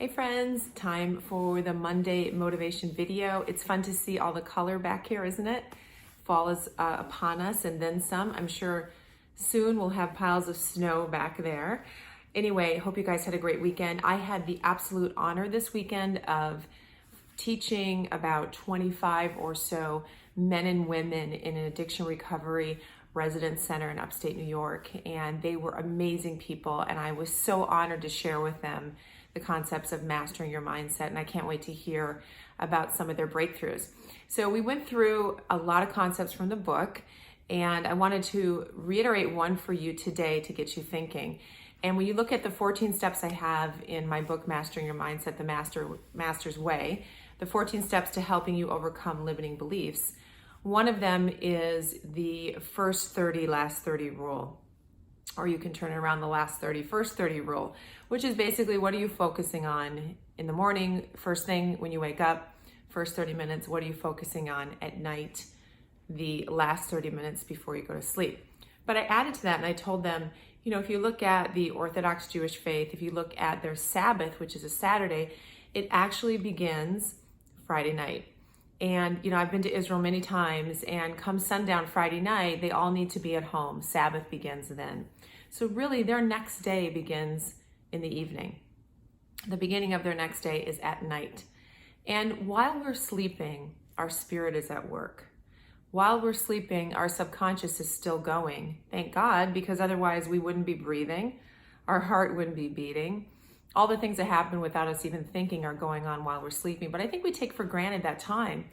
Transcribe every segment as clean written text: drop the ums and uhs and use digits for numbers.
Hey friends, time for the Monday motivation video. It's fun to see all the color back here, isn't it? Fall is upon us and then some. I'm sure soon we'll have piles of snow back there. Anyway, hope you guys had a great weekend. I had the absolute honor this weekend of teaching about 25 or so men and women in an addiction recovery residence center in upstate New York. And they were amazing people. And I was so honored to share with them the concepts of mastering your mindset. And I can't wait to hear about some of their breakthroughs. So we went through a lot of concepts from the book. And I wanted to reiterate one for you today to get you thinking. And when you look at the 14 steps I have in my book, Mastering Your Mindset, The Master's Way, the 14 steps to helping you overcome limiting beliefs, one of them is the first 30, last 30 rule. Or you can turn it around, the last 30, first 30 rule, which is basically what are you focusing on in the morning, first thing when you wake up, first 30 minutes, what are you focusing on at night, the last 30 minutes before you go to sleep. But I added to that and I told them, you know, if you look at the Orthodox Jewish faith, if you look at their Sabbath, which is a Saturday, it actually begins Friday night. And, you know, I've been to Israel many times, and come sundown Friday night, they all need to be at home. Sabbath begins then. So really, their next day begins in the evening. The beginning of their next day is at night. And while we're sleeping, our spirit is at work. While we're sleeping, our subconscious is still going. Thank God, because otherwise we wouldn't be breathing. Our heart wouldn't be beating. All the things that happen without us even thinking are going on while we're sleeping. But I think we take for granted that time.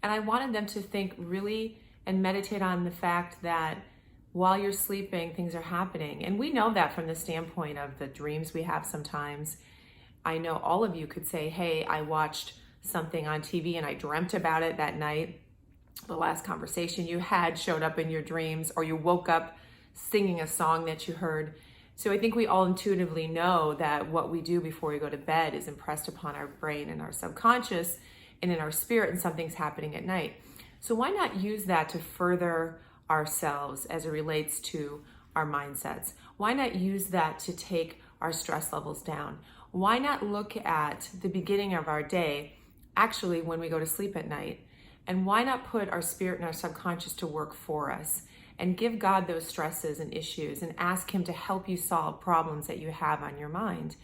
And I wanted them to think really and meditate on the fact that while you're sleeping, things are happening. And we know that from the standpoint of the dreams we have sometimes. I know all of you could say, hey, I watched something on TV and I dreamt about it that night. The last conversation you had showed up in your dreams, or you woke up singing a song that you heard. So I think we all intuitively know that what we do before we go to bed is impressed upon our brain and our subconscious and in our spirit, and something's happening at night. So why not use that to further ourselves as it relates to our mindsets? Why not use that to take our stress levels down? Why not look at the beginning of our day, actually when we go to sleep at night? And why not put our spirit and our subconscious to work for us and give God those stresses and issues and ask Him to help you solve problems that you have on your mind,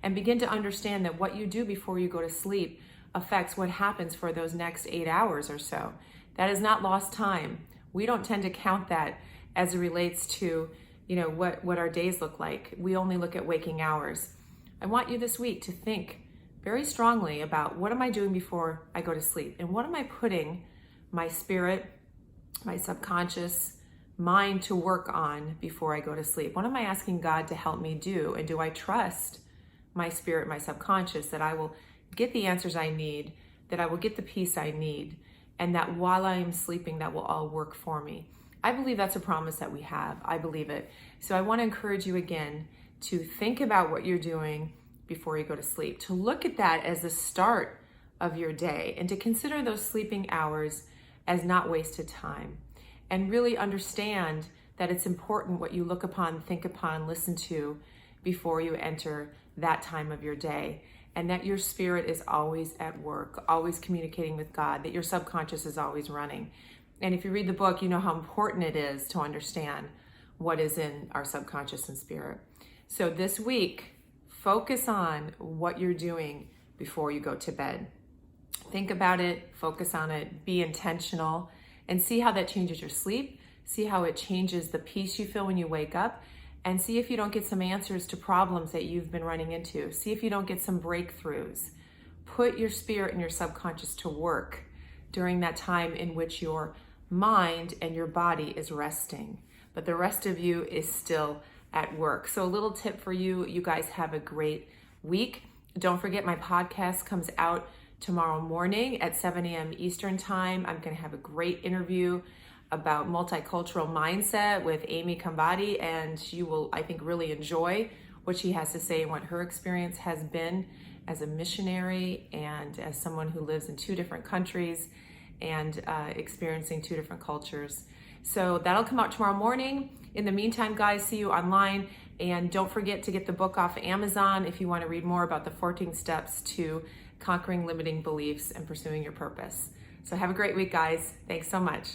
and begin to understand that what you do before you go to sleep affects what happens for those next 8 hours or so. That is not lost time. We don't tend to count that as it relates to, you know, what our days look like. We only look at waking hours. I want you this week to think very strongly about, what am I doing before I go to sleep? And what am I putting my spirit, my subconscious mind to work on before I go to sleep? What am I asking God to help me do? And do I trust my spirit, my subconscious, that I will get the answers I need, that I will get the peace I need, and that while I am sleeping, that will all work for me? I believe that's a promise that we have. I believe it. So I want to encourage you again to think about what you're doing before you go to sleep, to look at that as the start of your day, and to consider those sleeping hours as not wasted time, and really understand that it's important what you look upon, think upon, listen to before you enter that time of your day, and that your spirit is always at work, always communicating with God, that your subconscious is always running. And if you read the book, you know how important it is to understand what is in our subconscious and spirit. So this week, focus on what you're doing before you go to bed. Think about it, focus on it, be intentional, and see how that changes your sleep. See how it changes the peace you feel when you wake up, and see if you don't get some answers to problems that you've been running into. See if you don't get some breakthroughs. Put your spirit and your subconscious to work during that time in which your mind and your body is resting, but the rest of you is still at work. So a little tip for you, you guys have a great week. Don't forget, my podcast comes out tomorrow morning at 7 a.m. Eastern time. I'm going to have a great interview about multicultural mindset with Amy Kambadi, and you will, I think, really enjoy what she has to say and what her experience has been as a missionary and as someone who lives in 2 different countries and experiencing 2 different cultures. So that'll come out tomorrow morning. In the meantime, guys, see you online. And don't forget to get the book off Amazon if you want to read more about the 14 steps to conquering limiting beliefs and pursuing your purpose. So have a great week, guys. Thanks so much.